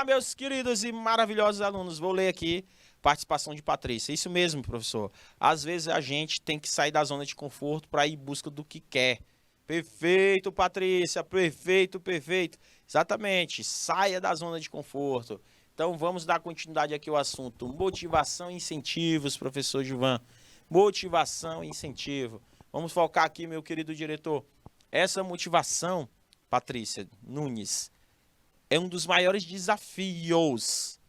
lá, meus queridos e maravilhosos alunos. Vou ler aqui participação de Patrícia. Isso mesmo, professor. Às vezes a gente tem que sair da zona de conforto para ir em busca do que quer. Perfeito, Patrícia. Perfeito, perfeito. Exatamente. Saia da zona de conforto. Então vamos dar continuidade aqui ao assunto. Motivação e incentivos, professor Gilvan. Motivação e incentivo. Vamos focar aqui, meu querido diretor. Essa motivação, Patrícia Nunes, é um dos maiores desafios.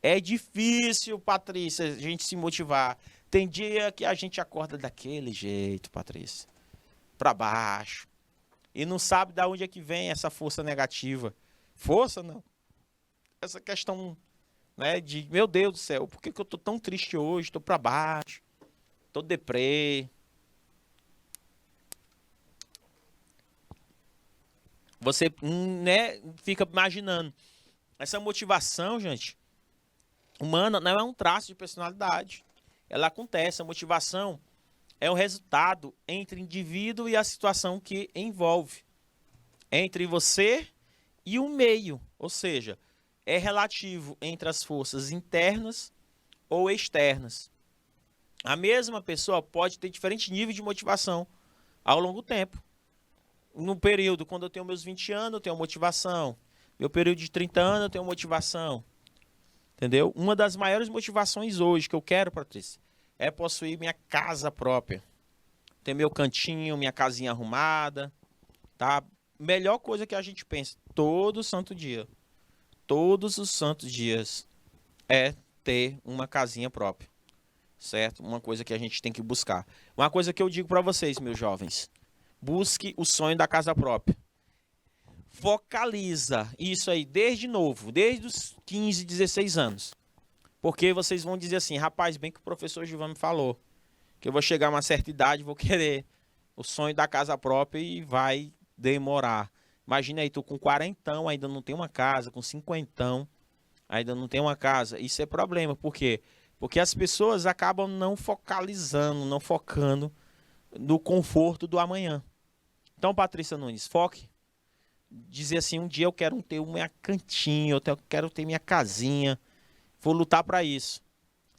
É difícil, Patrícia, a gente se motivar. Tem dia que a gente acorda daquele jeito, Patrícia, para baixo, e não sabe de onde é que vem essa força negativa. Força, não. Essa questão, né, de, meu Deus do céu, por que que eu tô tão triste hoje? Tô para baixo, tô deprê. Você, né, fica imaginando. Essa motivação, gente, humana não é um traço de personalidade. Ela acontece, a motivação é o resultado entre o indivíduo e a situação que envolve. Entre você e o meio, ou seja, é relativo entre as forças internas ou externas. A mesma pessoa pode ter diferentes níveis de motivação ao longo do tempo. No período, quando eu tenho meus 20 anos, eu tenho motivação. Meu período de 30 anos, eu tenho motivação. Entendeu? Uma das maiores motivações hoje que eu quero, Patrícia, é possuir minha casa própria. Ter meu cantinho, minha casinha arrumada, tá? Melhor coisa que a gente pensa todo santo dia. Todos os santos dias é ter uma casinha própria. Certo? Uma coisa que a gente tem que buscar. Uma coisa que eu digo para vocês, meus jovens. Busque o sonho da casa própria. Focaliza isso aí desde novo, desde os 15, 16 anos. Porque vocês vão dizer assim, rapaz, bem que o professor Gilvan me falou, que eu vou chegar a uma certa idade e vou querer o sonho da casa própria e vai demorar. Imagina aí, tu com quarentão ainda não tem uma casa, com cinquentão ainda não tem uma casa. Isso é problema, por quê? Porque as pessoas acabam não focalizando, não focando no conforto do amanhã. Então, Patrícia Nunes, foque. Dizer assim, um dia eu quero ter um minha cantinho, eu quero ter minha casinha. Vou lutar para isso,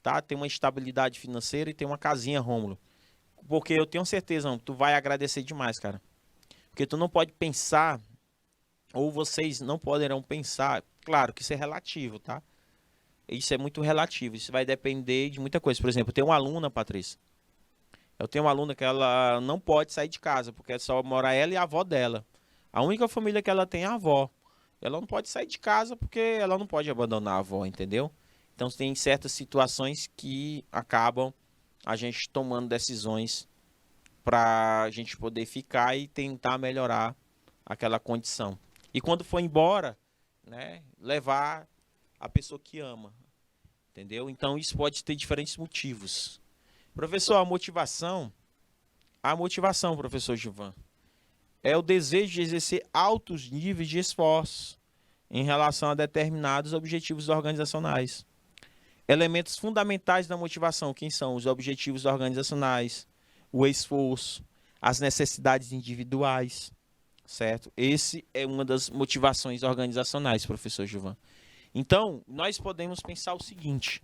tá? Ter uma estabilidade financeira e ter uma casinha, Rômulo. Porque eu tenho certeza, não, tu vai agradecer demais, cara. Porque tu não pode pensar, ou vocês não poderão pensar, claro que isso é relativo, tá? Isso é muito relativo, isso vai depender de muita coisa. Por exemplo, eu tenho uma aluna, Patrícia. Eu tenho uma aluna que ela não pode sair de casa, porque só mora ela e a avó dela. A única família que ela tem é a avó. Ela não pode sair de casa porque ela não pode abandonar a avó, entendeu? Então tem certas situações que acabam a gente tomando decisões para a gente poder ficar e tentar melhorar aquela condição. E quando for embora, né, levar a pessoa que ama, entendeu? Então isso pode ter diferentes motivos. Professor, a motivação, professor Gilvan, é o desejo de exercer altos níveis de esforço em relação a determinados objetivos organizacionais. Elementos fundamentais da motivação, quem são? Os objetivos organizacionais, o esforço, as necessidades individuais, certo? Esse é uma das motivações organizacionais, professor Gilvan. Então, nós podemos pensar o seguinte: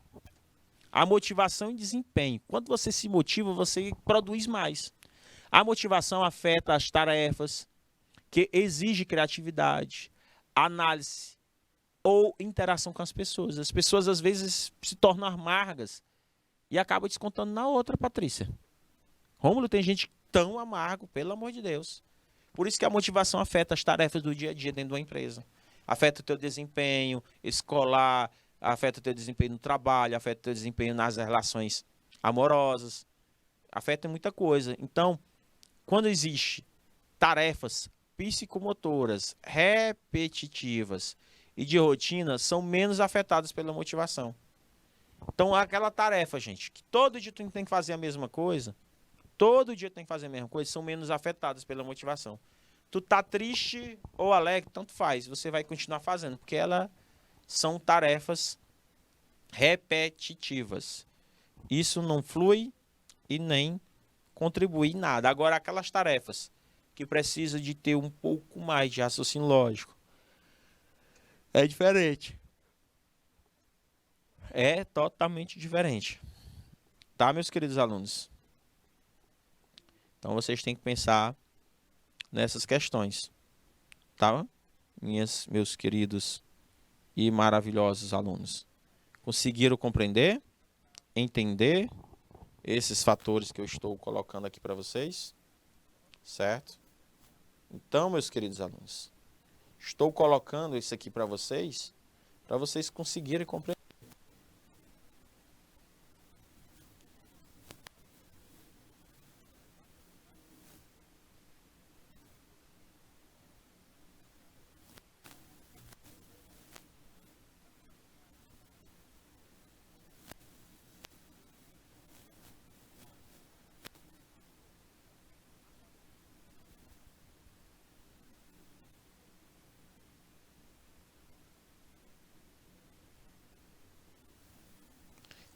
a motivação e desempenho. Quando você se motiva, você produz mais. A motivação afeta as tarefas que exigem criatividade, análise ou interação com as pessoas. As pessoas, às vezes, se tornam amargas e acabam descontando na outra, Patrícia. Rômulo, tem gente tão amargo, pelo amor de Deus. Por isso que a motivação afeta as tarefas do dia a dia dentro de uma empresa. Afeta o teu desempenho escolar, afeta o teu desempenho no trabalho, afeta o teu desempenho nas relações amorosas, afeta muita coisa. Então, quando existe tarefas psicomotoras repetitivas e de rotina, são menos afetadas pela motivação. Então, aquela tarefa, gente, que todo dia tu tem que fazer a mesma coisa, todo dia tu tem que fazer a mesma coisa, são menos afetadas pela motivação. Tu tá triste ou alegre, tanto faz, você vai continuar fazendo, porque elas são tarefas repetitivas. Isso não flui e nem contribui em nada. Agora, aquelas tarefas que precisam de ter um pouco mais de raciocínio lógico, é diferente. é totalmente diferente. Tá, meus queridos alunos? Então vocês têm que pensar nessas questões, tá? Meus queridos e maravilhosos alunos. Conseguiram compreender, entender esses fatores que eu estou colocando aqui para vocês? Certo? Então, meus queridos alunos, estou colocando isso aqui para vocês conseguirem compreender.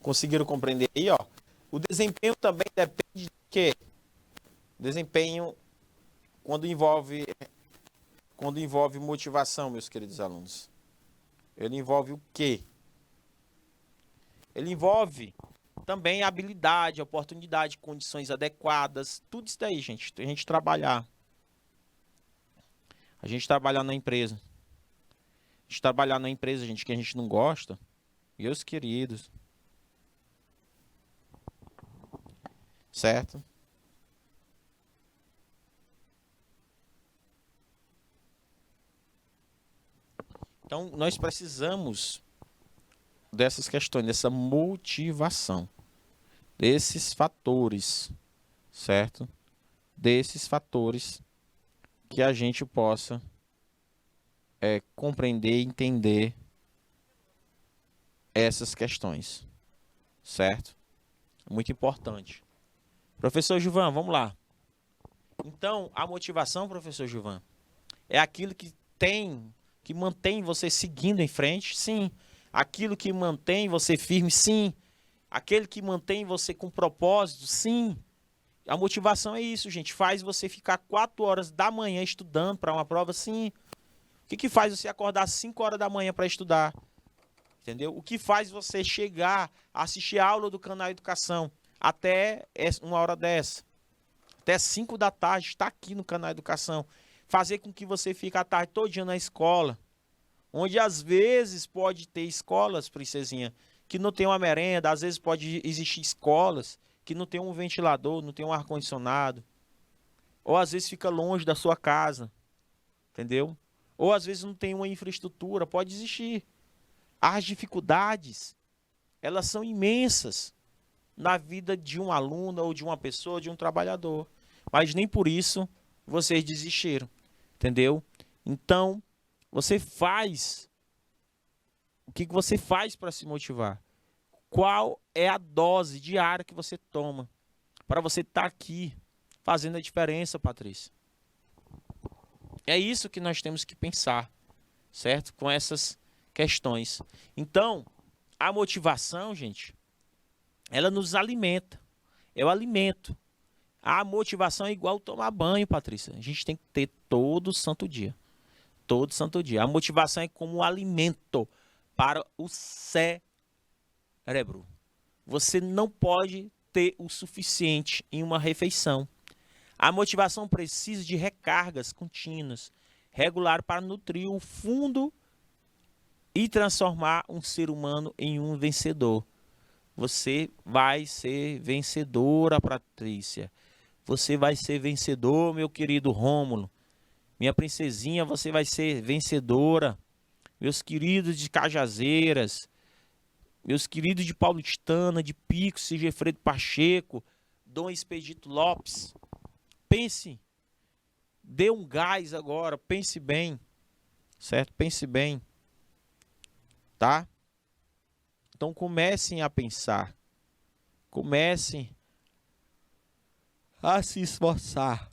Conseguiram compreender aí, ó? O desempenho também depende de quê? Desempenho quando envolve motivação, meus queridos alunos. Ele envolve o quê? Ele envolve também habilidade, oportunidade, condições adequadas, tudo isso daí, gente. A gente trabalhar. A gente trabalhar na empresa. A gente trabalhar na empresa, gente, que a gente não gosta. Meus queridos. Certo? Então, nós precisamos dessas questões, dessa motivação, desses fatores, certo? Desses fatores que a gente possa compreender e entender essas questões, certo? Muito importante. Professor Gilvan, vamos lá. Então, a motivação, professor Gilvan, é aquilo que mantém você seguindo em frente, sim. Aquilo que mantém você firme, sim. Aquele que mantém você com propósito, sim. A motivação é isso, gente. Faz você ficar 4 horas da manhã estudando para uma prova, sim. O que faz você acordar 5 horas da manhã para estudar? Entendeu? O que faz você chegar, assistir a aula do canal Educação até uma hora dessa? Até 5 da tarde, está aqui no canal Educação. Fazer com que você fique a tarde todo dia na escola. Onde às vezes pode ter escolas, princesinha, que não tem uma merenda. Às vezes pode existir escolas que não tem um ventilador, não tem um ar-condicionado. Ou às vezes fica longe da sua casa. Entendeu? Ou às vezes não tem uma infraestrutura. Pode existir. As dificuldades, elas são imensas na vida de um aluno ou de uma pessoa, de um trabalhador. Mas nem por isso vocês desistiram, entendeu? Então, você faz. O que você faz para se motivar? Qual é a dose diária que você toma para você estar aqui fazendo a diferença, Patrícia? É isso que nós temos que pensar, certo? Com essas questões. Então, a motivação, gente, ela nos alimenta. É o alimento. A motivação é igual tomar banho, Patrícia. A gente tem que ter todo santo dia. Todo santo dia. A motivação é como um alimento para o cérebro. Você não pode ter o suficiente em uma refeição. A motivação precisa de recargas contínuas, regular para nutrir o fundo e transformar um ser humano em um vencedor. Você vai ser vencedora, Patrícia. Você vai ser vencedor, meu querido Rômulo. Minha princesinha, você vai ser vencedora. Meus queridos de Cajazeiras, meus queridos de Paulistana, de Pico, Sigefredo Pacheco, Dom Expedito Lopes. Pense, dê um gás agora, pense bem, certo? Pense bem, tá? Então comecem a pensar, comecem a se esforçar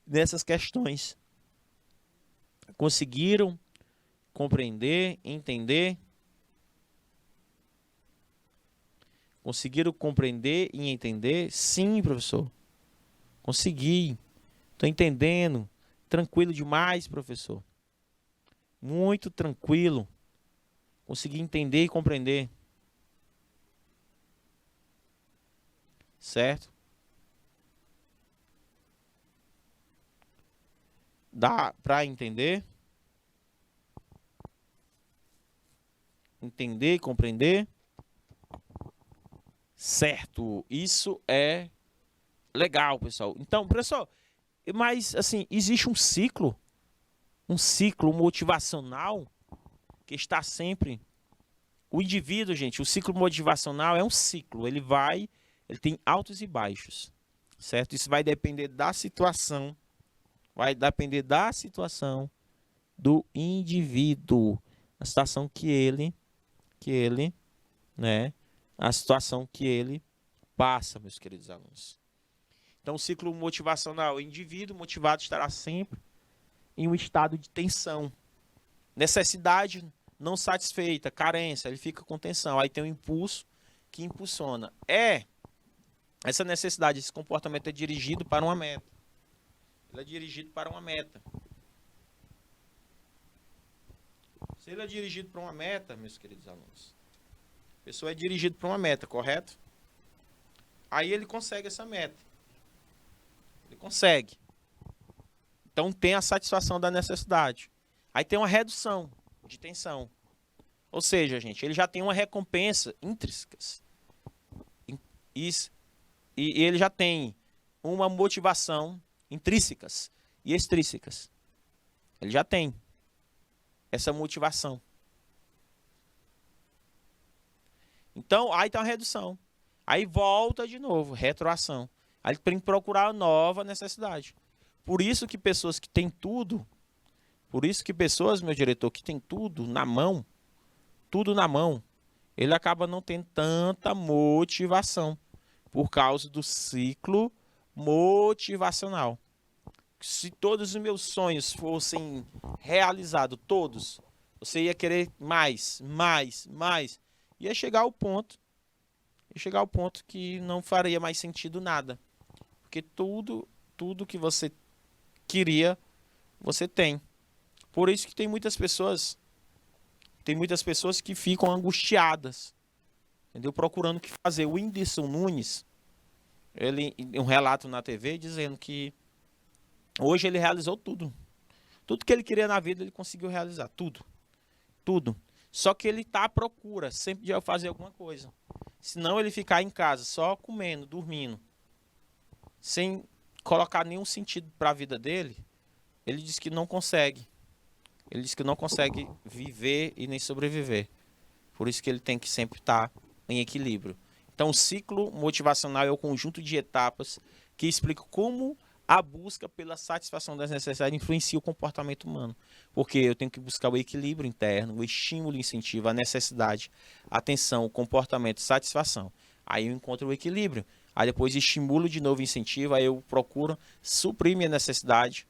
nessas questões. Conseguiram compreender, entender? Conseguiram compreender e entender? Sim, professor. Consegui. Estou entendendo. Tranquilo demais, professor. Muito tranquilo. conseguir entender e compreender. Certo? Dá para entender? Entender e compreender? Certo. Isso é legal, pessoal. Então, pessoal, mas assim, existe um ciclo motivacional que está sempre. O indivíduo, gente, o ciclo motivacional é um ciclo. Ele tem altos e baixos, certo? Isso vai depender da situação, do indivíduo, a situação né? A situação que ele passa, meus queridos alunos. Então, o ciclo motivacional, o indivíduo motivado estará sempre em um estado de tensão, necessidade não satisfeita, carência, ele fica com tensão. Aí tem um impulso que impulsiona. Essa necessidade, esse comportamento é dirigido para uma meta. Ele é dirigido para uma meta. Se ele é dirigido para uma meta, meus queridos alunos, a pessoa é dirigida para uma meta, correto? Aí ele consegue essa meta. Ele consegue. Então tem a satisfação da necessidade. Aí tem uma redução de tensão. Ou seja, gente, ele já tem uma recompensa intrínseca. E ele já tem uma motivação intrínsecas e extrínsecas. Ele já tem essa motivação. Então, aí tem uma redução. Aí volta de novo, retroação. Aí tem que procurar uma nova necessidade. Por isso que pessoas que têm tudo, meu diretor, que tem tudo na mão, ele acaba não tendo tanta motivação por causa do ciclo motivacional. Se todos os meus sonhos fossem realizados, todos, você ia querer mais. Ia chegar ao ponto que não faria mais sentido nada. Porque tudo que você queria, você tem. Por isso que tem muitas pessoas que ficam angustiadas, entendeu? Procurando o que fazer. O Whindersson Nunes, um relato na TV dizendo que hoje ele realizou tudo. Tudo que ele queria na vida, ele conseguiu realizar. Tudo. Só que ele está à procura sempre de fazer alguma coisa. Senão ele ficar em casa só comendo, dormindo, sem colocar nenhum sentido para a vida dele, ele diz que não consegue. Ele diz que não consegue viver e nem sobreviver. Por isso que ele tem que sempre estar em equilíbrio. Então, o ciclo motivacional é o conjunto de etapas que explica como a busca pela satisfação das necessidades influencia o comportamento humano. Porque eu tenho que buscar o equilíbrio interno, o estímulo, o incentivo, a necessidade, a atenção, o comportamento, satisfação. Aí eu encontro o equilíbrio. Aí depois estimulo de novo o incentivo, aí eu procuro suprir minha necessidade.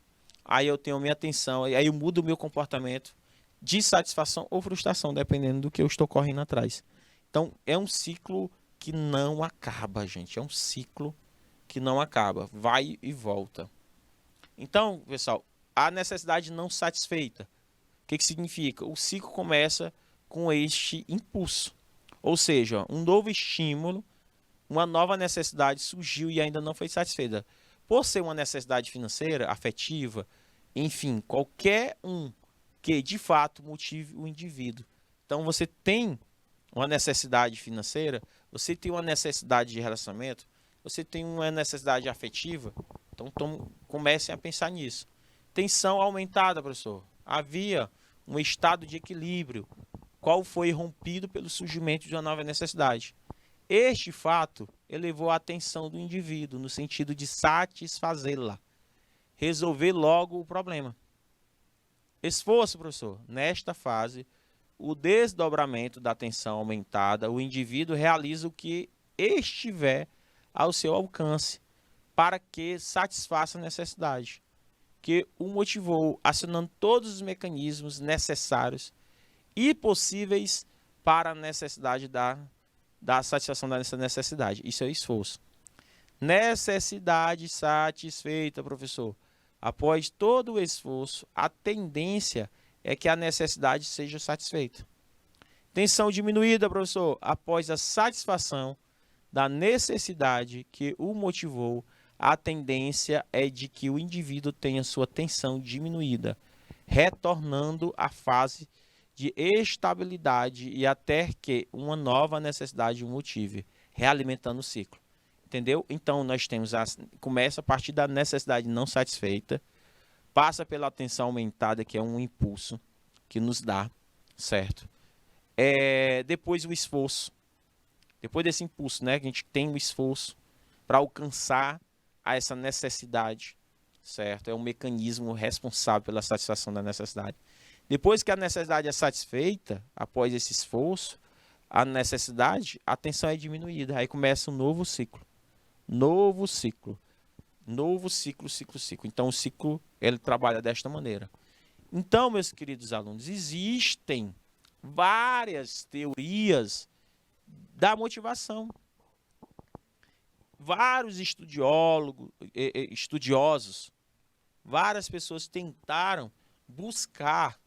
Aí eu tenho minha atenção, aí eu mudo o meu comportamento de satisfação ou frustração, dependendo do que eu estou correndo atrás. Então, é um ciclo que não acaba, gente. É um ciclo que não acaba. Vai e volta. Então, pessoal, a necessidade não satisfeita. O que significa? O ciclo começa com este impulso. Ou seja, um novo estímulo, uma nova necessidade surgiu e ainda não foi satisfeita. Por ser uma necessidade financeira, afetiva, enfim, qualquer um que de fato motive o indivíduo. Então você tem uma necessidade financeira, você tem uma necessidade de relacionamento, você tem uma necessidade afetiva, então comecem a pensar nisso. Tensão aumentada, professor. Havia um estado de equilíbrio, qual foi rompido pelo surgimento de uma nova necessidade. Este fato elevou a atenção do indivíduo no sentido de satisfazê-la, resolver logo o problema. Esforço, professor. Nesta fase, o desdobramento da atenção aumentada, o indivíduo realiza o que estiver ao seu alcance para que satisfaça a necessidade, que o motivou, acionando todos os mecanismos necessários e possíveis para a necessidade da satisfação dessa necessidade. Isso é esforço. Necessidade satisfeita, professor. Após todo o esforço, a tendência é que a necessidade seja satisfeita. Tensão diminuída, professor, após a satisfação da necessidade que o motivou, a tendência é de que o indivíduo tenha sua tensão diminuída, retornando à fase de estabilidade e até que uma nova necessidade o motive, realimentando o ciclo. Entendeu? Então, nós temos começa a partir da necessidade não satisfeita, passa pela tensão aumentada, que é um impulso que nos dá, certo? Depois o esforço. Depois desse impulso, né? Que a gente tem o esforço para alcançar essa necessidade, certo? É um mecanismo responsável pela satisfação da necessidade. Depois que a necessidade é satisfeita, após esse esforço, a necessidade, a tensão é diminuída. Aí começa um novo ciclo. Novo ciclo. Novo ciclo, ciclo, ciclo. Então, o ciclo, ele trabalha desta maneira. Então, meus queridos alunos, existem várias teorias da motivação. Vários estudiosos, várias pessoas tentaram buscar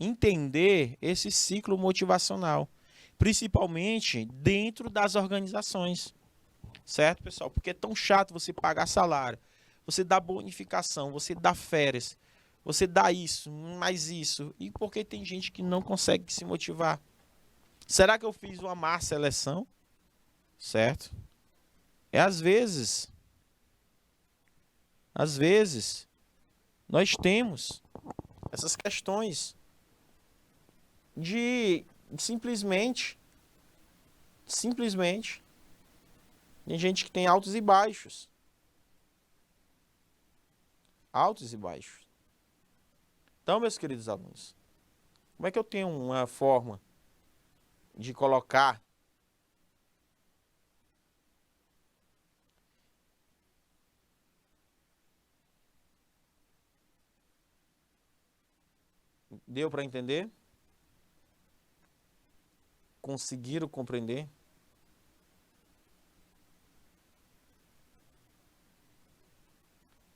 entender esse ciclo motivacional, principalmente dentro das organizações. Certo, pessoal? Porque é tão chato você pagar salário, você dá bonificação, você dá férias, você dá isso, mais isso. E porque tem gente que não consegue se motivar? Será que eu fiz uma má seleção? Certo? Às vezes, nós temos essas questões de simplesmente, tem gente que tem altos e baixos. Altos e baixos. Então, meus queridos alunos, como é que eu tenho uma forma de colocar deu para entender? Conseguiram compreender?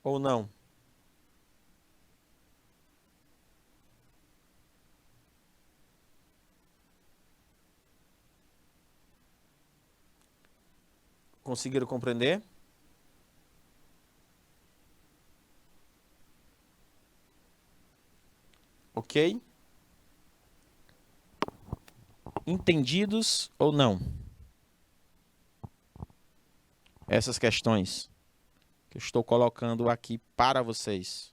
Ou não? Conseguiram compreender? Ok? Entendidos ou não? Essas questões que eu estou colocando aqui para vocês.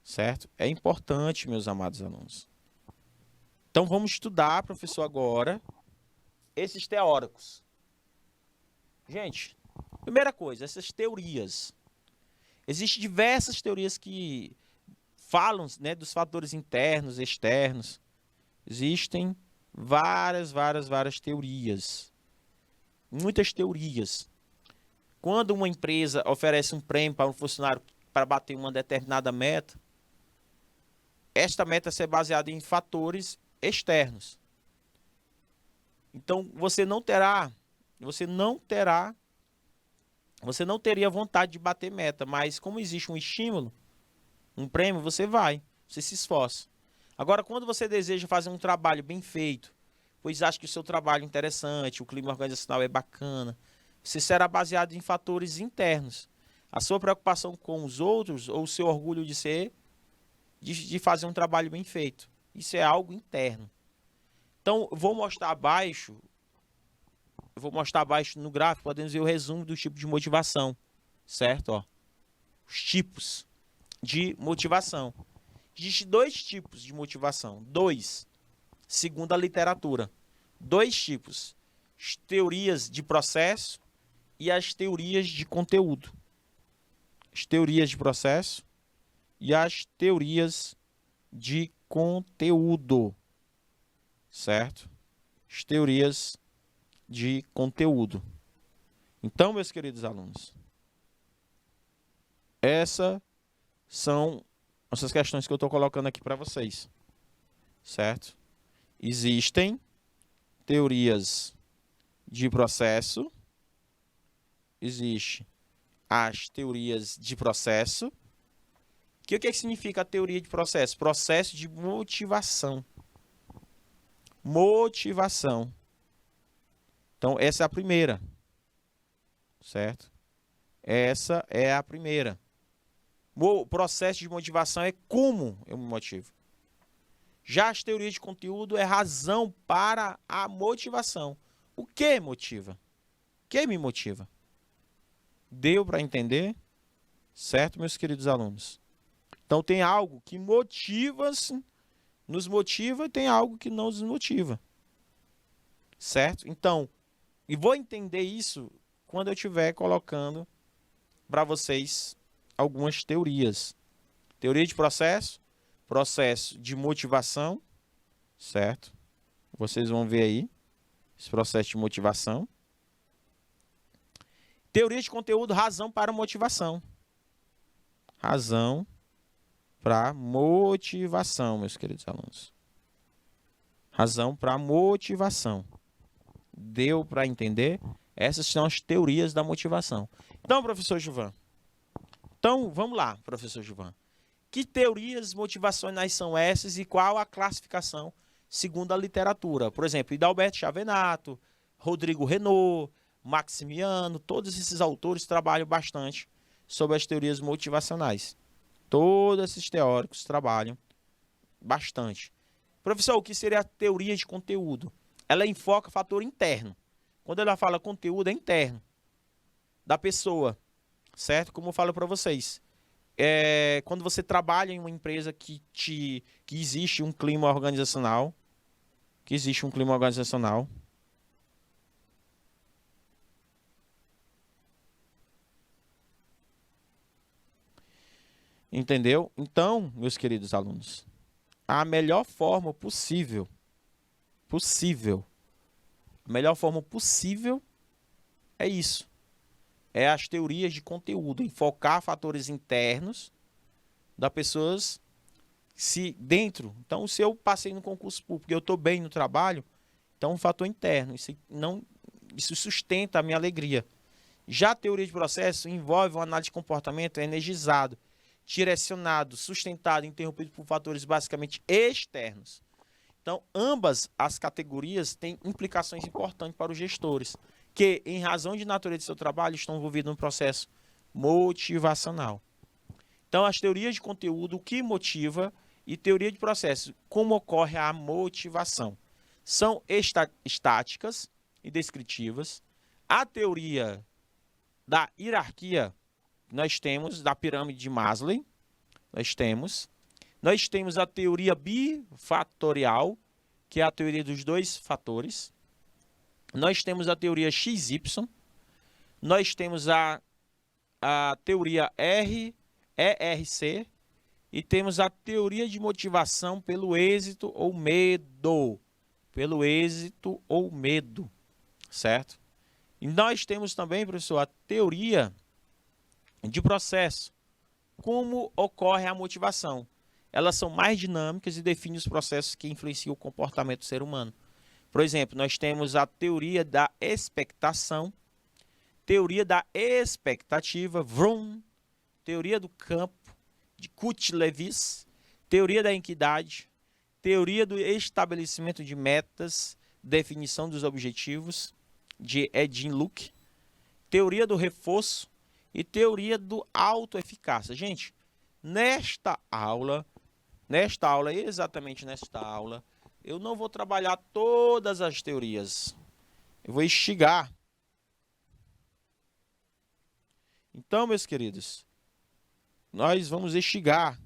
Certo? É importante, meus amados alunos. Então vamos estudar, professor, agora esses teóricos. Gente, primeira coisa, essas teorias. Existem diversas teorias que falam, né, dos fatores internos, externos. Existem várias teorias. Muitas teorias. Quando uma empresa oferece um prêmio para um funcionário para bater uma determinada meta, esta meta é baseada em fatores externos. Então, você não teria vontade de bater meta, mas como existe um estímulo, um prêmio, você se esforça. Agora, quando você deseja fazer um trabalho bem feito, pois acha que o seu trabalho é interessante, o clima organizacional é bacana, você será baseado em fatores internos. A sua preocupação com os outros ou o seu orgulho de fazer um trabalho bem feito. Isso é algo interno. Então, eu vou mostrar abaixo no gráfico, podemos ver o resumo do tipo de motivação, certo? Ó, os tipos de motivação. Existem 2 tipos de motivação. 2, segundo a literatura. 2 tipos. As teorias de processo e as teorias de conteúdo. As teorias de processo e as teorias de conteúdo. Certo? As teorias de conteúdo. Então, meus queridos alunos, essas são essas questões que eu estou colocando aqui para vocês. Certo? Existem teorias de processo, existe as teorias de processo. O que significa a teoria de processo? Processo de motivação. motivação. Então, essa é a primeira, certo? Essa é a primeira. O processo de motivação é como eu me motivo. Já as teorias de conteúdo é razão para a motivação. O que motiva? O que me motiva? Deu para entender? Certo, meus queridos alunos? Então, tem algo que nos motiva e tem algo que não nos motiva. Certo? Então, e vou entender isso quando eu estiver colocando para vocês algumas teorias. Teoria de processo, processo de motivação, certo? Vocês vão ver aí esse processo de motivação. Teoria de conteúdo, razão para motivação. Razão para motivação, meus queridos alunos. Razão para motivação. Deu para entender? Essas são as teorias da motivação. Então, professor Gilvan. Então, vamos lá, professor Gilvan. Que teorias motivacionais são essas e qual a classificação segundo a literatura? Por exemplo, Hidalberto Chavenato, Rodrigo Renaud, Maximiano, todos esses autores trabalham bastante sobre as teorias motivacionais. Todos esses teóricos trabalham bastante. Professor, o que seria a teoria de conteúdo? Ela enfoca fator interno. Quando ela fala conteúdo, é interno da pessoa, certo? Como eu falo para vocês. Quando você trabalha em uma empresa que existe um clima organizacional, entendeu? Então, meus queridos alunos, a melhor forma possível, a melhor forma possível é isso. É as teorias de conteúdo, enfocar fatores internos das pessoas dentro. Então, se eu passei no concurso público e eu estou bem no trabalho, então é um fator interno. Isso sustenta a minha alegria. Já a teoria de processo envolve uma análise de comportamento energizado, direcionado, sustentado, interrompido por fatores basicamente externos. Então, ambas as categorias têm implicações importantes para os gestores, que, em razão de natureza de seu trabalho, estão envolvidos no processo motivacional. Então, as teorias de conteúdo, o que motiva, e teoria de processo, como ocorre a motivação. São estáticas e descritivas. A teoria da hierarquia, nós temos, da pirâmide de Maslow, nós temos a teoria bifatorial, que é a teoria dos dois fatores. Nós temos a teoria XY. Nós temos a teoria ERC. E temos a teoria de motivação pelo êxito ou medo. Pelo êxito ou medo. Certo? E nós temos também, professor, a teoria de processo. Como ocorre a motivação? Elas são mais dinâmicas e definem os processos que influenciam o comportamento do ser humano. Por exemplo, nós temos a teoria da expectação, teoria da expectativa, Vroom, teoria do campo, de Kutt-Lewis, teoria da equidade, teoria do estabelecimento de metas, definição dos objetivos, de Edin Luke, teoria do reforço e teoria do autoeficácia. Gente, exatamente nesta aula, eu não vou trabalhar todas as teorias. Eu vou instigar. Então, meus queridos, nós vamos instigar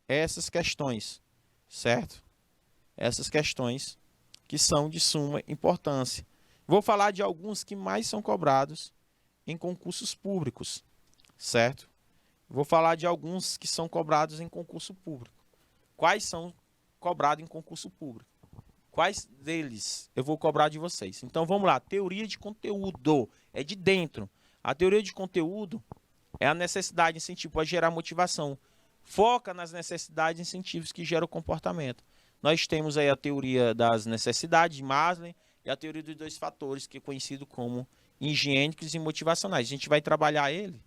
essas questões, certo? Essas questões que são de suma importância. Vou falar de alguns que mais são cobrados em concursos públicos, certo? Vou falar de alguns que são cobrados em concurso público. Quais são cobrados em concurso público? Quais deles eu vou cobrar de vocês? Então, vamos lá. Teoria de conteúdo. É de dentro. A teoria de conteúdo é a necessidade, incentivo para gerar motivação. Foca nas necessidades e incentivos que geram o comportamento. Nós temos aí a teoria das necessidades de Maslow e a teoria dos dois fatores, que é conhecido como higiênicos e motivacionais. A gente vai trabalhar ele,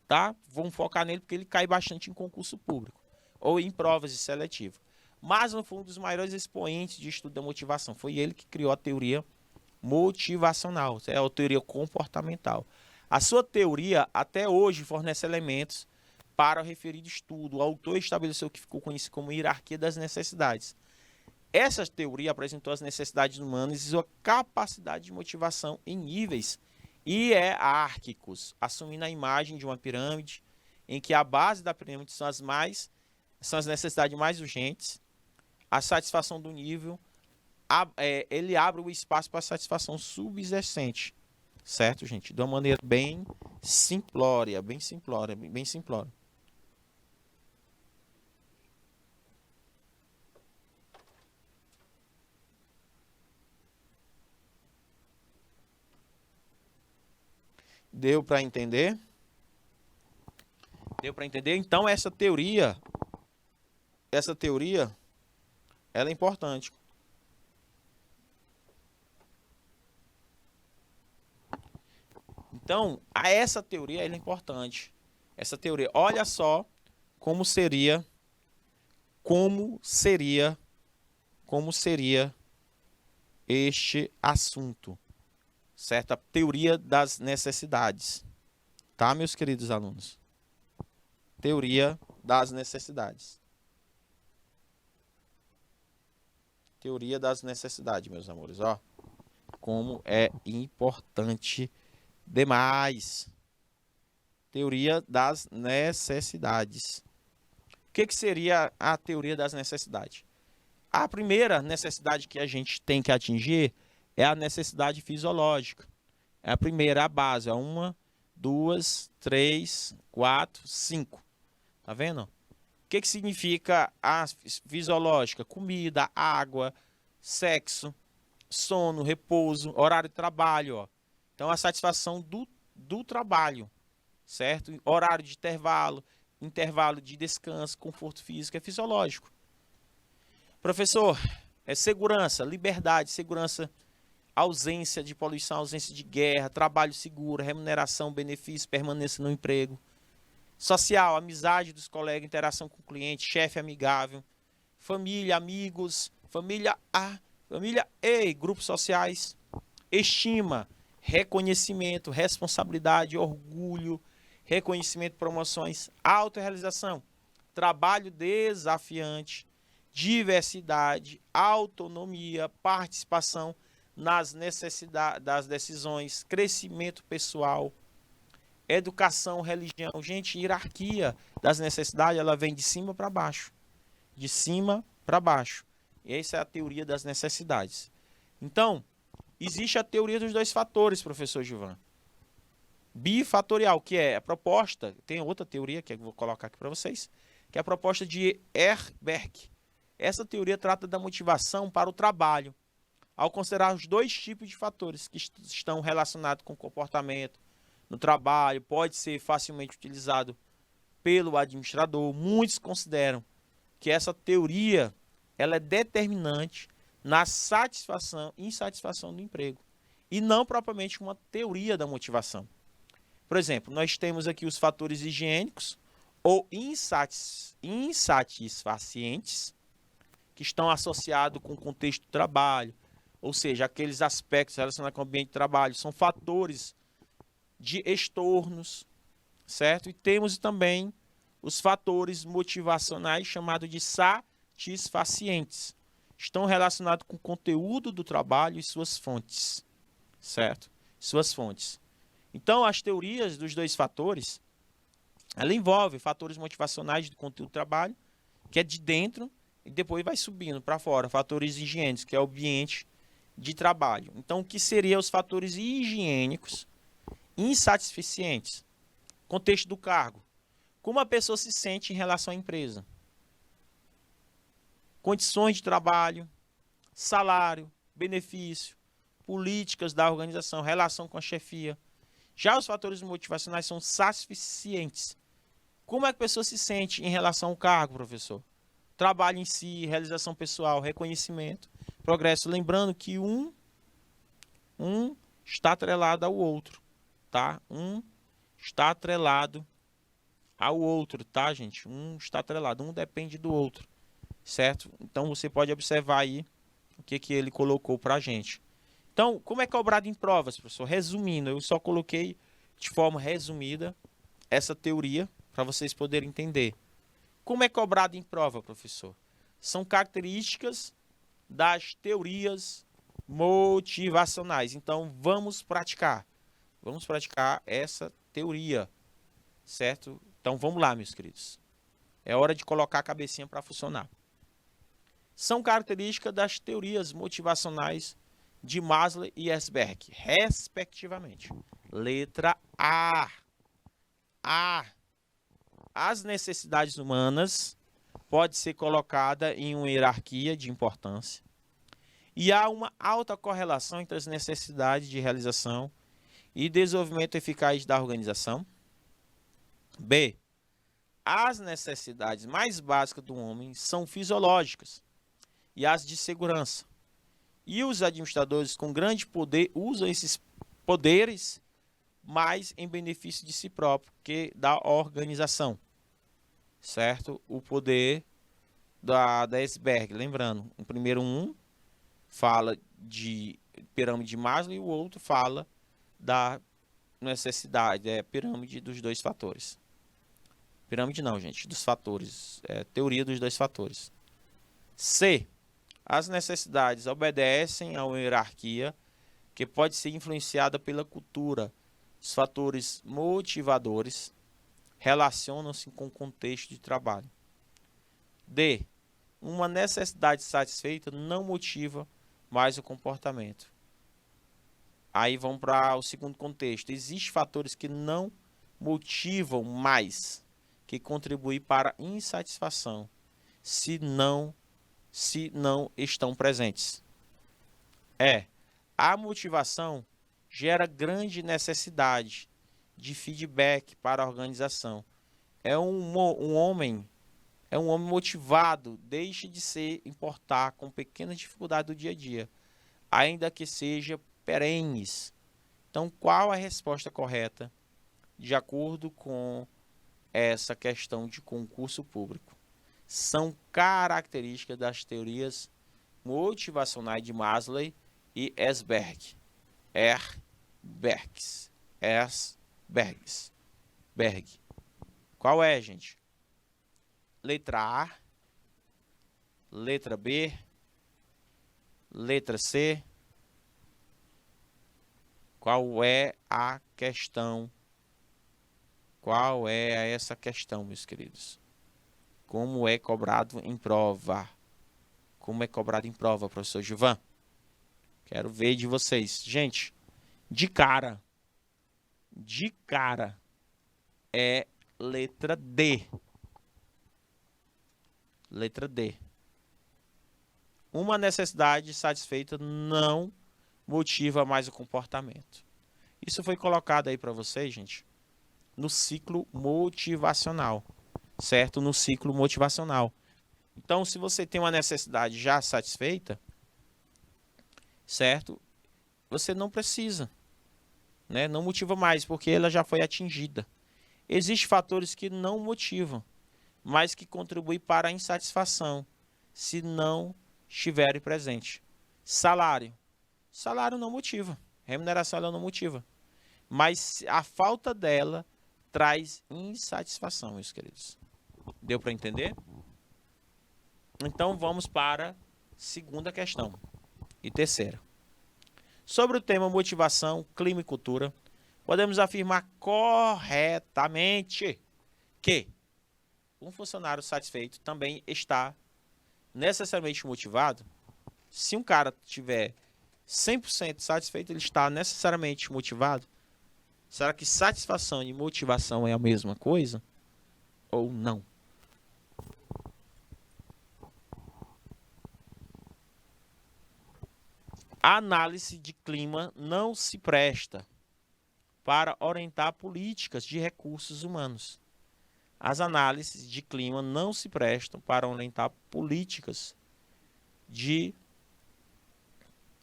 tá? Vamos focar nele porque ele cai bastante em concurso público ou em provas de seletivo. Maslow foi um dos maiores expoentes de estudo da motivação. Foi ele que criou a teoria motivacional, é a teoria comportamental. A sua teoria até hoje fornece elementos para o referido estudo. O autor estabeleceu o que ficou conhecido como hierarquia das necessidades. Essa teoria apresentou as necessidades humanas e sua capacidade de motivação em níveis hierárquicos, assumindo a imagem de uma pirâmide em que a base da pirâmide são as necessidades mais urgentes, a satisfação do nível, ele abre o espaço para a satisfação subjacente, certo, gente? De uma maneira bem simplória, bem simplória, bem simplória. Deu para entender? Deu para entender? Então essa teoria, ela é importante. Então, essa teoria ela é importante. Essa teoria, olha só como seria este assunto, certo? A teoria das necessidades, tá, meus queridos alunos? Teoria das necessidades. Teoria das necessidades, meus amores, ó. Como é importante demais. Teoria das necessidades. O que seria a teoria das necessidades? A primeira necessidade que a gente tem que atingir é a necessidade fisiológica. É a primeira, a base. 1, 2, 3, 4, 5. Tá vendo? O que significa a fisiológica? Comida, água, sexo, sono, repouso, horário de trabalho. Ó. Então, a satisfação do trabalho, certo? Horário de intervalo de descanso, conforto físico, é fisiológico. Professor, é segurança, liberdade, segurança, ausência de poluição, ausência de guerra, trabalho seguro, remuneração, benefício, permanência no emprego. Social, amizade dos colegas, interação com o cliente, chefe amigável, família, amigos, família A, família E, grupos sociais, estima, reconhecimento, responsabilidade, orgulho, reconhecimento, promoções, autorrealização, trabalho desafiante, diversidade, autonomia, participação nas necessidades das decisões, crescimento pessoal, educação, religião. Gente, hierarquia das necessidades, ela vem de cima para baixo. De cima para baixo. Essa é a teoria das necessidades. Então, existe a teoria dos dois fatores, professor Gilvan. Bifatorial, que é a proposta, tem outra teoria que eu vou colocar aqui para vocês, que é a proposta de Herberg. Essa teoria trata da motivação para o trabalho, ao considerar os dois tipos de fatores que estão relacionados com o comportamento no trabalho, pode ser facilmente utilizado pelo administrador. Muitos consideram que essa teoria ela é determinante na satisfação e insatisfação do emprego, e não propriamente uma teoria da motivação. Por exemplo, nós temos aqui os fatores higiênicos ou insatisfacientes, que estão associados com o contexto do trabalho, ou seja, aqueles aspectos relacionados com o ambiente de trabalho, são fatores de estornos, certo? E temos também os fatores motivacionais chamados de satisfacientes. Estão relacionados com o conteúdo do trabalho e suas fontes, certo? Suas fontes. Então, as teorias dos dois fatores, ela envolve fatores motivacionais do conteúdo do trabalho, que é de dentro, e depois vai subindo para fora. Fatores higiênicos, que é o ambiente de trabalho. Então, o que seriam os fatores higiênicos insatisfacientes? Contexto do cargo. Como a pessoa se sente em relação à empresa? Condições de trabalho, salário, benefício, políticas da organização, relação com a chefia. Já os fatores motivacionais são satisfacientes. Como é que a pessoa se sente em relação ao cargo, professor? Trabalho em si, realização pessoal, reconhecimento, progresso. Lembrando que um está atrelado ao outro, tá? Um está atrelado ao outro, tá, gente? Um está atrelado, um depende do outro, certo? Então você pode observar aí o que ele colocou para a gente. Então, como é cobrado em provas, professor? Resumindo, eu só coloquei de forma resumida essa teoria para vocês poderem entender. Como é cobrado em prova, professor? São características das teorias motivacionais. Então, vamos praticar. Vamos praticar essa teoria, certo? Então, vamos lá, meus queridos. É hora de colocar a cabecinha para funcionar. São características das teorias motivacionais de Maslow e Herzberg, respectivamente. Letra A. A. As necessidades humanas pode ser colocada em uma hierarquia de importância e há uma alta correlação entre as necessidades de realização e desenvolvimento eficaz da organização. B. As necessidades mais básicas do homem são fisiológicas e as de segurança. E os administradores com grande poder usam esses poderes mais em benefício de si próprio que da organização. Certo? O poder da Herzberg. Lembrando, o primeiro fala de pirâmide de Maslow e o outro fala da necessidade, pirâmide dos dois fatores. Pirâmide não, gente, dos fatores, teoria dos dois fatores. C. As necessidades obedecem a uma hierarquia que pode ser influenciada pela cultura. Os fatores motivadores relacionam-se com o contexto de trabalho. D. Uma necessidade satisfeita não motiva mais o comportamento. Aí vamos para o segundo contexto. Existem fatores que não motivam mais, que contribuem para a insatisfação, se não estão presentes. A motivação gera grande necessidade de feedback para a organização. Um homem motivado, deixa de se importar com pequenas dificuldades do dia a dia, ainda que seja perenes. Então, qual a resposta correta de acordo com essa questão de concurso público? São características das teorias motivacionais de Maslow e Herzberg. Berg. Qual é, gente? Letra A, letra B, letra C. Qual é a questão? Qual é essa questão, meus queridos? Como é cobrado em prova? Como é cobrado em prova, professor Gilvan? Quero ver de vocês. Gente, de cara, é letra D. Letra D. Uma necessidade satisfeita não motiva mais o comportamento. Isso foi colocado aí para vocês, gente, no ciclo motivacional, certo? No ciclo motivacional. Então, se você tem uma necessidade já satisfeita, certo? Você não precisa, né? Não motiva mais, porque ela já foi atingida. Existem fatores que não motivam, mas que contribuem para a insatisfação, se não estiverem presentes. Salário. Salário não motiva. Remuneração ela não motiva. Mas a falta dela traz insatisfação, meus queridos. Deu para entender? Então vamos para a segunda questão e terceira. Sobre o tema motivação, clima e cultura, podemos afirmar corretamente que um funcionário satisfeito também está necessariamente motivado. Se um cara tiver 100% satisfeito, ele está necessariamente motivado. Será que satisfação e motivação é a mesma coisa? Ou não? A análise de clima não se presta para orientar políticas de recursos humanos. As análises de clima não se prestam para orientar políticas de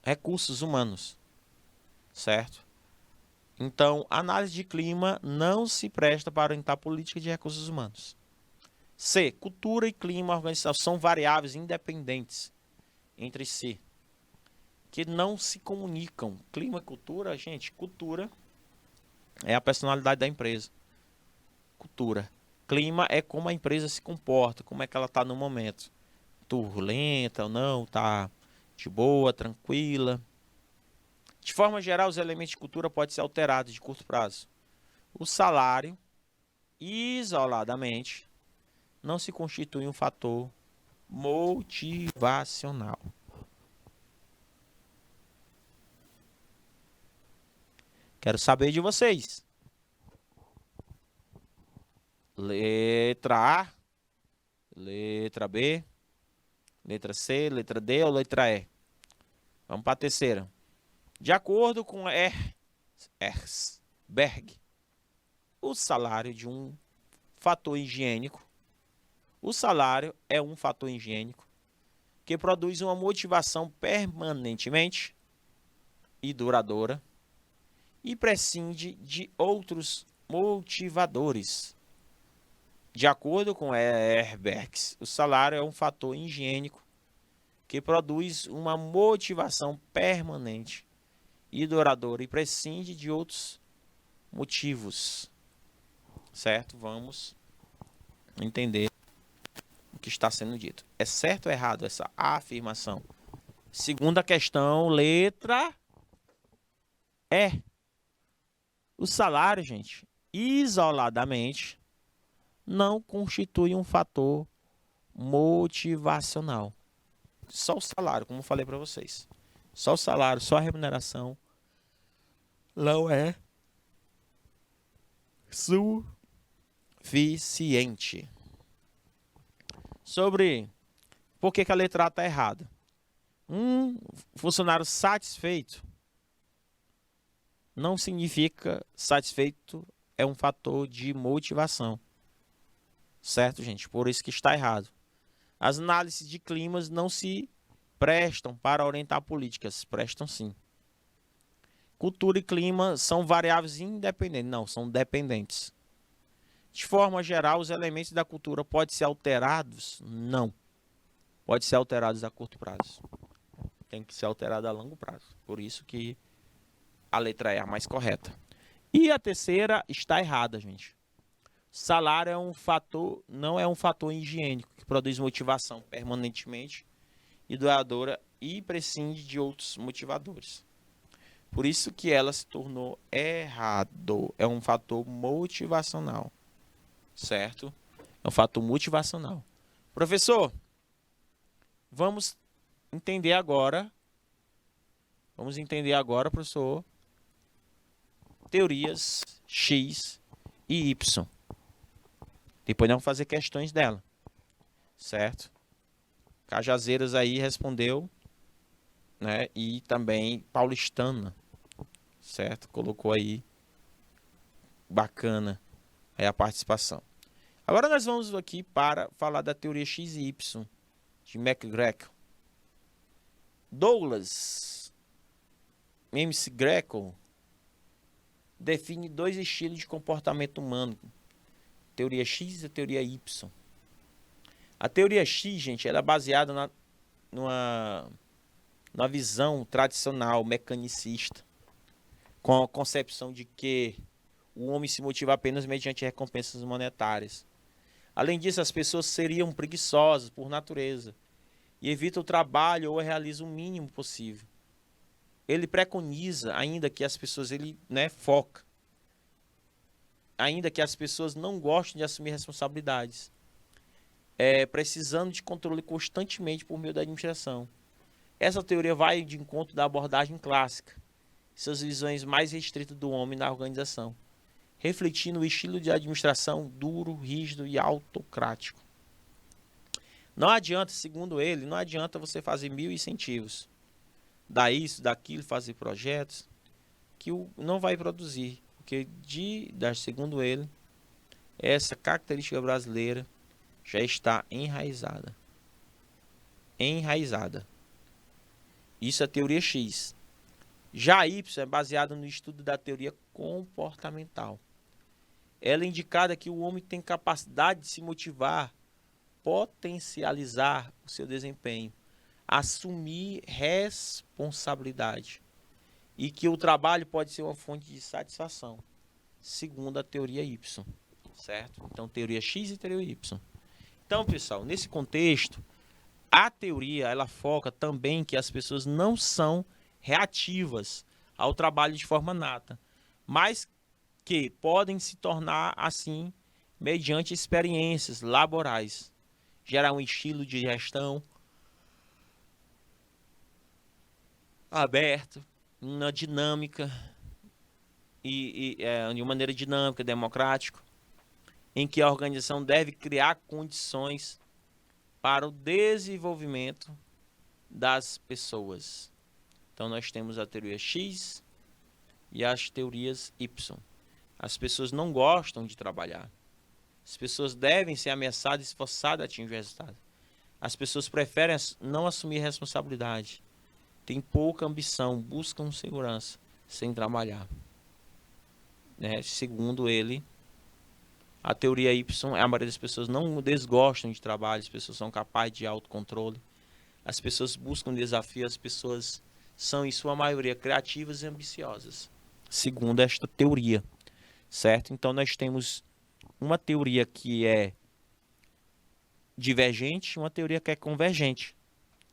recursos humanos, certo? Então, a análise de clima não se presta para orientar políticas de recursos humanos. C. Cultura e clima organizacional são variáveis independentes entre si, que não se comunicam. Clima e cultura, gente, cultura é a personalidade da empresa. Cultura. Clima é como a empresa se comporta, como é que ela está no momento. Turbulenta ou não, tá de boa, tranquila. De forma geral, os elementos de cultura podem ser alterados de curto prazo. O salário, isoladamente, não se constitui um fator motivacional. Quero saber de vocês. Letra A, letra B, letra C, letra D ou letra E? Vamos para a terceira. De acordo com Erzberg, o salário de um fator higiênico, o salário é um fator higiênico que produz uma motivação permanentemente e duradoura e prescinde de outros motivadores. De acordo com Erzberg, o salário é um fator higiênico que produz uma motivação permanente e duradoura e prescinde de outros motivos. Certo? Vamos entender o que está sendo dito. É certo ou errado essa afirmação? Segunda questão, letra E. O salário, gente, isoladamente, não constitui um fator motivacional. Só o salário, como eu falei para vocês. Só o salário, só a remuneração não é suficiente. Sobre por que a letra A está errada. Um funcionário satisfeito não significa satisfeito é um fator de motivação. Certo, gente? Por isso que está errado. As análises de climas não se prestam para orientar políticas. Prestam sim. Cultura e clima são variáveis independentes. Não, são dependentes. De forma geral, os elementos da cultura podem ser alterados? Não. Pode ser alterados a curto prazo. Tem que ser alterado a longo prazo. Por isso que a letra E é a mais correta. E a terceira está errada, gente. Salário é um fator, não é um fator higiênico que produz motivação permanentemente e duradoura e prescinde de outros motivadores. Por isso que ela se tornou errado. É um fator motivacional. Certo? É um fator motivacional. Professor, vamos entender agora, professor, teorias X e Y. Depois vamos fazer questões dela. Certo? Cajazeiras aí respondeu, né? E também paulistana. Certo? Colocou aí. Bacana aí a participação. Agora nós vamos aqui para falar da teoria X e Y de McGreco. Douglas McGreco define dois estilos de comportamento humano. Teoria X e a teoria Y. A teoria X, gente, ela é baseada numa visão tradicional, mecanicista, com a concepção de que o homem se motiva apenas mediante recompensas monetárias. Além disso, as pessoas seriam preguiçosas por natureza e evitam o trabalho ou realizam o mínimo possível. Ele preconiza ainda que as pessoas, foca, ainda que as pessoas não gostem de assumir responsabilidades, precisando de controle constantemente por meio da administração. Essa teoria vai de encontro da abordagem clássica, suas visões mais restritas do homem na organização, refletindo o estilo de administração duro, rígido e autocrático. Não adianta, segundo ele, não adianta você fazer 1000 incentivos, dar isso, daquilo, fazer projetos, que não vai produzir, porque segundo ele, essa característica brasileira já está enraizada. Isso é a teoria X. Já a Y é baseada no estudo da teoria comportamental. Ela é indicada que o homem tem capacidade de se motivar potencializar o seu desempenho, assumir responsabilidade e que o trabalho pode ser uma fonte de satisfação, segundo a teoria Y, certo? Então, teoria X e teoria Y. Então, pessoal, nesse contexto, a teoria ela foca também que as pessoas não são reativas ao trabalho de forma nata, mas que podem se tornar assim mediante experiências laborais, gerar um estilo de gestão aberto, uma dinâmica de maneira dinâmica, democrática, em que a organização deve criar condições para o desenvolvimento das pessoas. Então nós temos a teoria X e as teorias Y. As pessoas não gostam de trabalhar. As pessoas devem ser ameaçadas e esforçadas a atingir o resultado. As pessoas preferem não assumir responsabilidade. Têm pouca ambição, buscam segurança sem trabalhar. Né? Segundo ele, a teoria Y, a maioria das pessoas não desgostam de trabalho, as pessoas são capazes de autocontrole, as pessoas buscam desafio, as pessoas são, em sua maioria, criativas e ambiciosas, segundo esta teoria, certo? Então, nós temos uma teoria que é divergente e uma teoria que é convergente,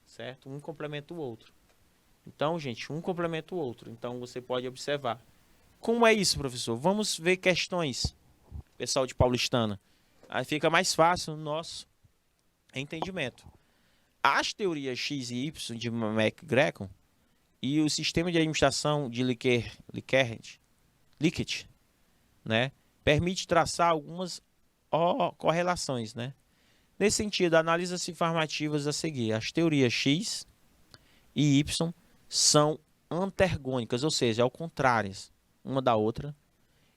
certo? Um complementa o outro. Então, gente, um complementa o outro. Então, você pode observar. Como é isso, professor? Vamos ver questões, pessoal de Paulistana. Aí fica mais fácil o nosso entendimento. As teorias X e Y de McGregor e o sistema de administração de Likert, né, permite traçar algumas correlações, né? Nesse sentido, analisa-se informativas a seguir. As teorias X e Y são antergônicas, ou seja, ao contrárias uma da outra,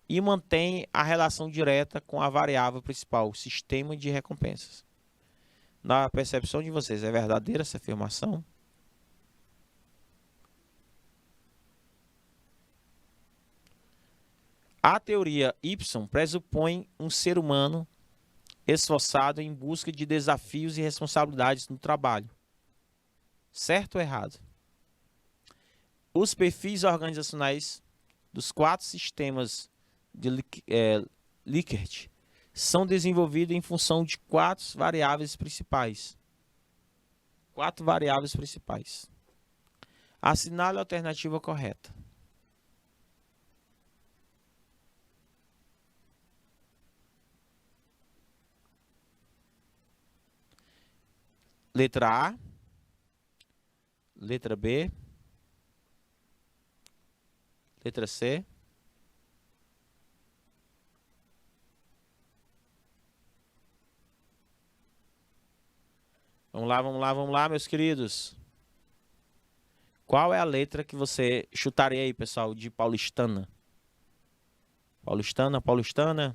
e mantém a relação direta com a variável principal, o sistema de recompensas. Na percepção de vocês, é verdadeira essa afirmação? A teoria Y pressupõe um ser humano esforçado em busca de desafios e responsabilidades no trabalho. Certo ou errado? Os perfis organizacionais dos 4 sistemas de Likert são desenvolvidos em função de 4 variáveis principais. 4 variáveis principais. Assinale a alternativa correta. Letra A, letra B, letra C, vamos lá, meus queridos. Qual é a letra que você chutaria aí, pessoal, de Paulistana? Paulistana.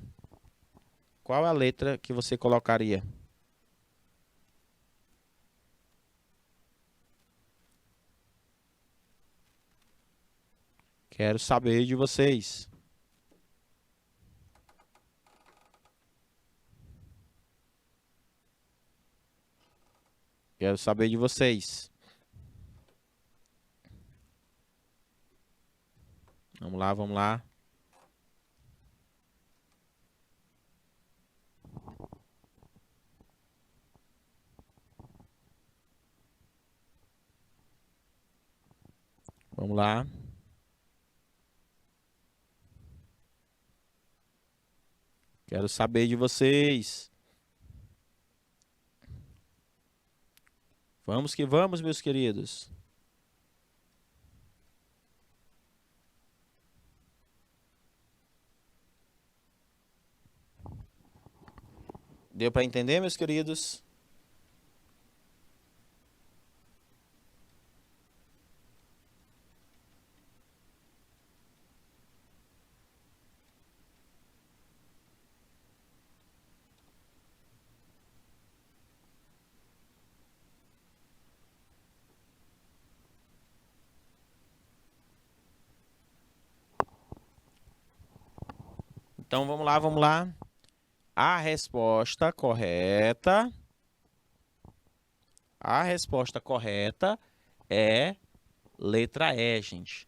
Qual é a letra que você colocaria? Quero saber de vocês. Quero saber de vocês. Vamos lá, vamos lá. Vamos lá. Quero saber de vocês. Vamos que vamos, meus queridos. Deu para entender, meus queridos? Então vamos lá, vamos lá. A resposta correta A resposta correta é letra E, gente.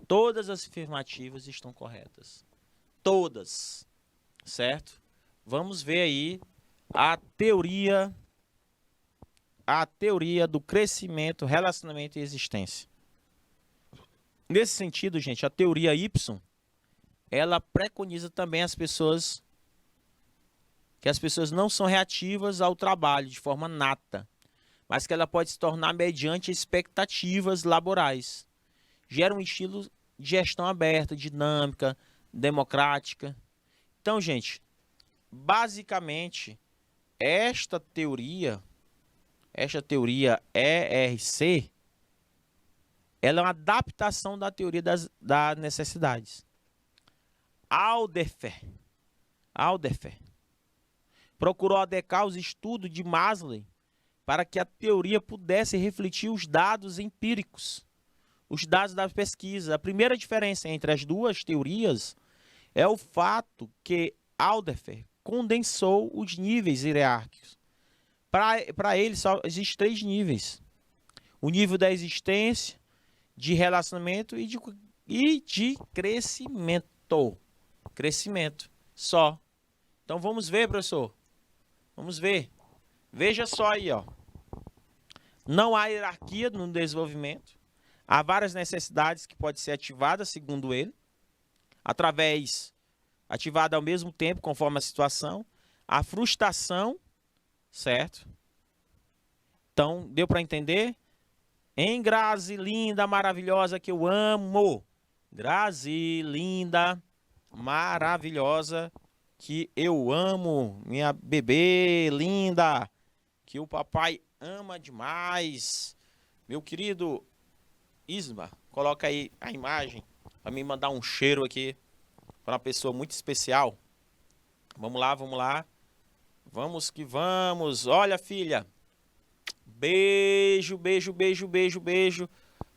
Todas as afirmativas estão corretas. Todas. Certo? Vamos ver aí a teoria do crescimento, relacionamento e existência. Nesse sentido, gente, a teoria Y, ela preconiza também que as pessoas não são reativas ao trabalho de forma nata, mas que ela pode se tornar mediante expectativas laborais. Gera um estilo de gestão aberta, dinâmica, democrática. Então, gente, basicamente, esta teoria ERC, ela é uma adaptação da teoria das necessidades. Alderfer procurou adequar os estudos de Maslow para que a teoria pudesse refletir os dados empíricos, os dados das pesquisas. A primeira diferença entre as duas teorias é o fato que Alderfer condensou os níveis hierárquicos. Para ele, só existem 3 níveis. O nível da existência, de relacionamento e de crescimento. Crescimento, só. Então, vamos ver, professor. Vamos ver. Veja só aí, ó. Não há hierarquia no desenvolvimento. Há várias necessidades que podem ser ativadas, segundo ele. Ativada ao mesmo tempo, conforme a situação. A frustração, certo? Então, deu para entender? Hein, Grazi, linda, maravilhosa, que eu amo. Grazi, linda, maravilhosa, que eu amo. Minha bebê linda, que o papai ama demais. Meu querido Isma, coloca aí a imagem para me mandar um cheiro aqui para uma pessoa muito especial. Vamos lá, vamos lá. Vamos que vamos. Olha, filha. Beijo, beijo, beijo, beijo, beijo.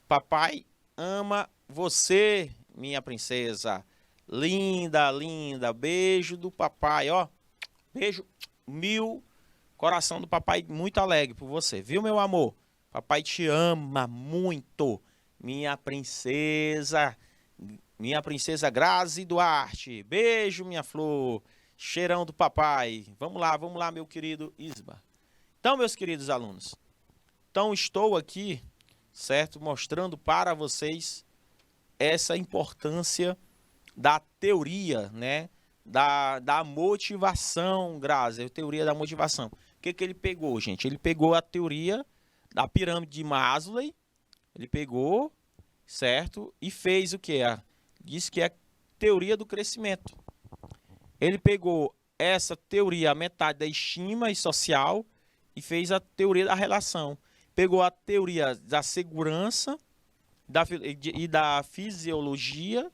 Papai ama você, minha princesa. Linda, linda. Beijo do papai, ó. Beijo mil. Coração do papai muito alegre por você, viu, meu amor? Papai te ama muito. Minha princesa Grazi Duarte. Beijo, minha flor. Cheirão do papai. Vamos lá, meu querido Isma. Então, meus queridos alunos, estou aqui, certo, mostrando para vocês essa importância da teoria, né, da motivação, Grazi, a teoria da motivação. O que ele pegou, gente? Ele pegou a teoria da pirâmide de Maslow, ele pegou, certo, e fez o que? Disse que é a teoria do crescimento. Ele pegou essa teoria, a metade da estima e social, e fez a teoria da relação. Pegou a teoria da segurança e da fisiologia,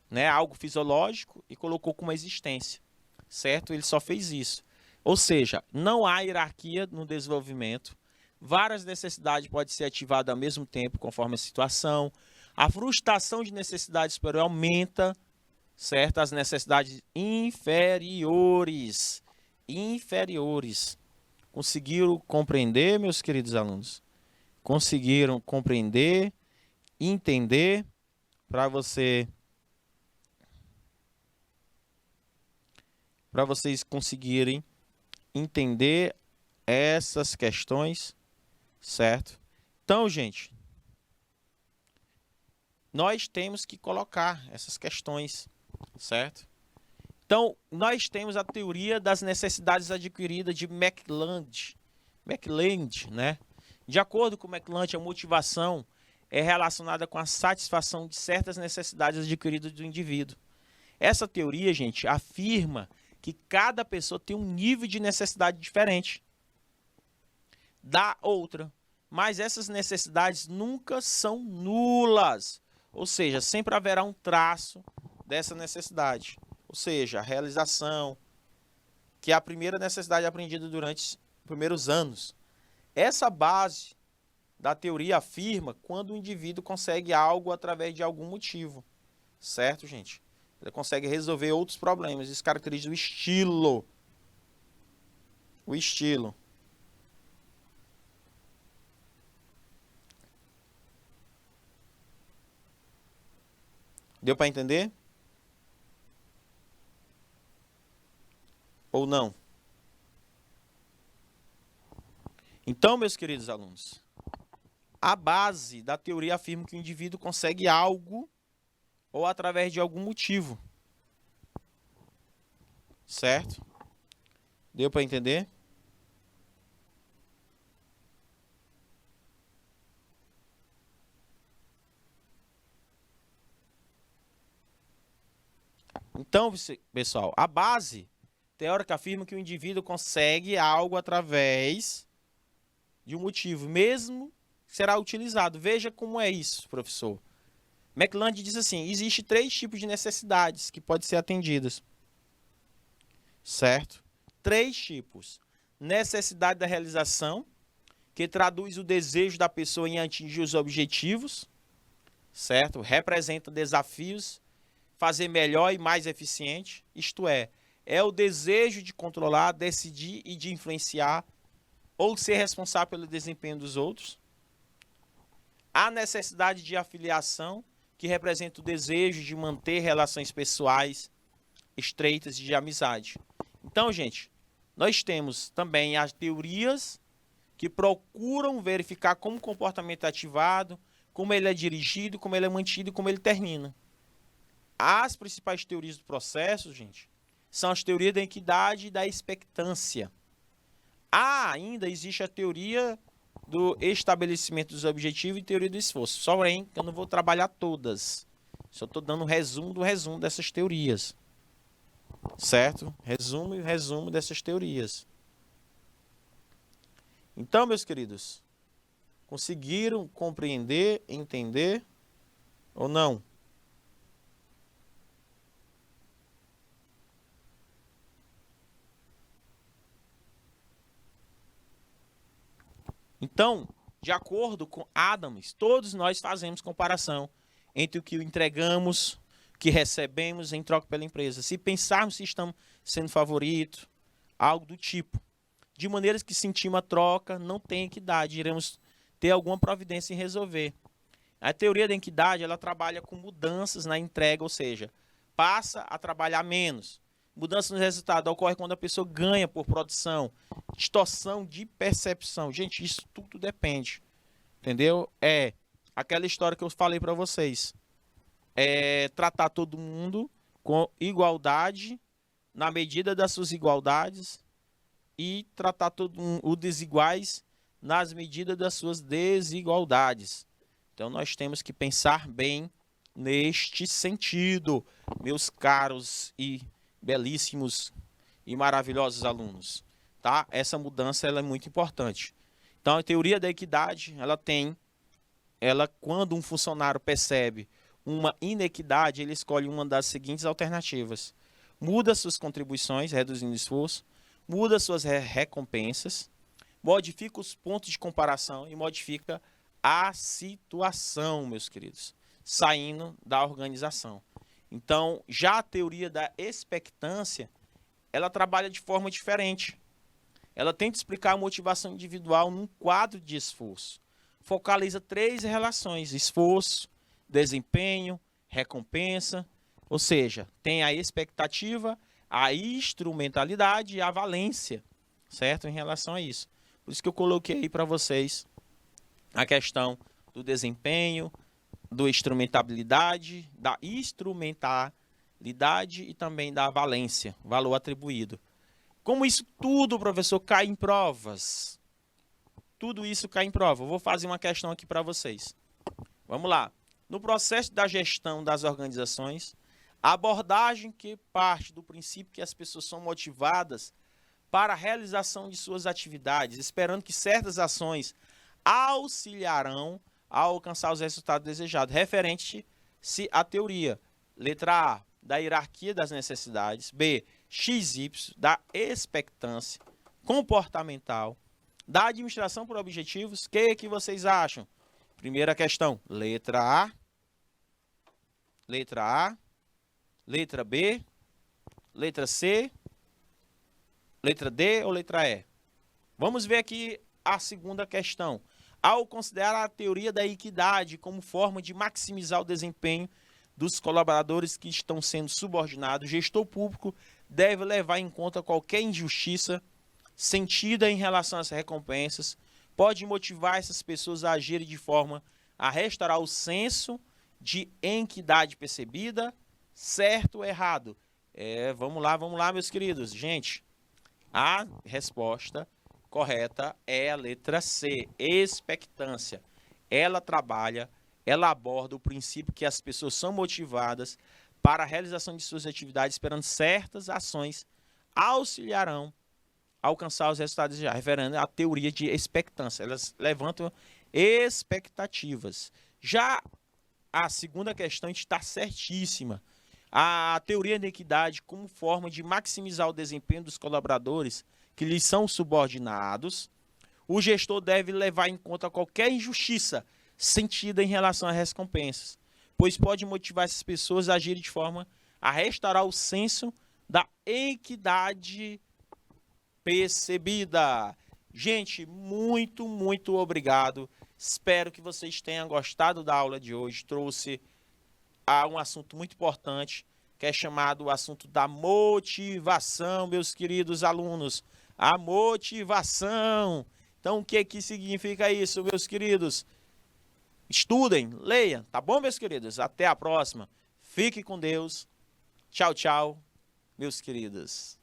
né, algo fisiológico, e colocou como existência, certo? Ele só fez isso. Ou seja, não há hierarquia no desenvolvimento. Várias necessidades podem ser ativadas ao mesmo tempo, conforme a situação. A frustração de necessidades superiores aumenta, certo? As necessidades inferiores. Conseguiram compreender, meus queridos alunos? Conseguiram compreender, entender, para vocês conseguirem entender essas questões, certo? Então, gente, nós temos que colocar essas questões, certo? Então, nós temos a teoria das necessidades adquiridas de McLeod, né? De acordo com McLeod, a motivação é relacionada com a satisfação de certas necessidades adquiridas do indivíduo. Essa teoria, gente, afirma que cada pessoa tem um nível de necessidade diferente da outra, mas essas necessidades nunca são nulas, ou seja, sempre haverá um traço dessa necessidade. Ou seja, a realização, que é a primeira necessidade aprendida durante os primeiros anos. Essa base da teoria afirma quando o indivíduo consegue algo através de algum motivo. Certo, gente? Ele consegue resolver outros problemas. Isso caracteriza o estilo. O estilo. Deu para entender? Ou não? Então, meus queridos alunos, a base da teoria afirma que o indivíduo consegue algo ou através de algum motivo. Certo? Deu para entender? Então, pessoal, a base teórica afirma que o indivíduo consegue algo através de um motivo, mesmo que será utilizado. Veja como é isso, professor. McLand diz assim, existe 3 tipos de necessidades que podem ser atendidas. Certo? 3 tipos. Necessidade da realização, que traduz o desejo da pessoa em atingir os objetivos, certo? Representa desafios, fazer melhor e mais eficiente, isto é o desejo de controlar, decidir e de influenciar ou ser responsável pelo desempenho dos outros. A necessidade de afiliação, que representa o desejo de manter relações pessoais estreitas e de amizade. Então, gente, nós temos também as teorias que procuram verificar como o comportamento é ativado, como ele é dirigido, como ele é mantido e como ele termina. As principais teorias do processo, gente, são as teorias da equidade e da expectância. Ainda existe a teoria do estabelecimento dos objetivos e teoria do esforço. Só porém, eu não vou trabalhar todas. Só estou dando um resumo do resumo dessas teorias. Certo? Resumo dessas teorias. Então, meus queridos, conseguiram compreender, entender ou não? Então, de acordo com Adams, todos nós fazemos comparação entre o que entregamos, o que recebemos em troca pela empresa. Se pensarmos se estamos sendo favoritos, algo do tipo. De maneiras que sentimos a troca, não tem equidade, iremos ter alguma providência em resolver. A teoria da equidade, ela trabalha com mudanças na entrega, ou seja, passa a trabalhar menos. Mudança no resultado ocorre quando a pessoa ganha por produção, distorção de percepção. Gente, isso tudo depende, entendeu? É aquela história que eu falei para vocês. É tratar todo mundo com igualdade, na medida das suas igualdades, e tratar os desiguais nas medidas das suas desigualdades. Então, nós temos que pensar bem neste sentido, meus caros e belíssimos e maravilhosos alunos. Tá? Essa mudança ela é muito importante. Então, a teoria da equidade, quando um funcionário percebe uma inequidade, ele escolhe uma das seguintes alternativas. Muda suas contribuições, reduzindo o esforço, muda suas recompensas, modifica os pontos de comparação e modifica a situação, meus queridos, saindo da organização. Então, já a teoria da expectância, ela trabalha de forma diferente. Ela tenta explicar a motivação individual num quadro de esforço. Focaliza 3 relações: esforço, desempenho, recompensa. Ou seja, tem a expectativa, a instrumentalidade e a valência, certo? Em relação a isso. Por isso que eu coloquei aí para vocês a questão do desempenho, da instrumentabilidade, e também da valência, valor atribuído. Como isso tudo, professor, cai em provas? Tudo isso cai em prova. Eu vou fazer uma questão aqui para vocês. Vamos lá. No processo da gestão das organizações, a abordagem que parte do princípio que as pessoas são motivadas para a realização de suas atividades, esperando que certas ações auxiliarão a alcançar os resultados desejados. Referente-se à teoria. Letra A, da hierarquia das necessidades. B, XY, da expectância comportamental. Da administração por objetivos. O que vocês acham? Primeira questão, letra A. Letra A. Letra B. Letra C. Letra D ou letra E? Vamos ver aqui a segunda questão. Ao considerar a teoria da equidade como forma de maximizar o desempenho dos colaboradores que estão sendo subordinados. O gestor público deve levar em conta qualquer injustiça sentida em relação às recompensas, pode motivar essas pessoas a agirem de forma a restaurar o senso de equidade percebida, certo ou errado. Vamos lá, meus queridos. Gente, a resposta correta é a letra C, expectância. Ela trabalha, ela aborda o princípio que as pessoas são motivadas para a realização de suas atividades, esperando certas ações auxiliarão a alcançar os resultados já, referendo à teoria de expectância. Elas levantam expectativas. Já a segunda questão está certíssima. A teoria da equidade como forma de maximizar o desempenho dos colaboradores que lhes são subordinados, o gestor deve levar em conta qualquer injustiça sentida em relação às recompensas, pois pode motivar essas pessoas a agirem de forma a restaurar o senso da equidade percebida. Gente, muito, muito obrigado. Espero que vocês tenham gostado da aula de hoje. Trouxe um assunto muito importante, que é chamado o assunto da motivação, meus queridos alunos. A motivação. Então, o que significa isso, meus queridos? Estudem, leiam, tá bom, meus queridos? Até a próxima. Fique com Deus. Tchau, tchau, meus queridos.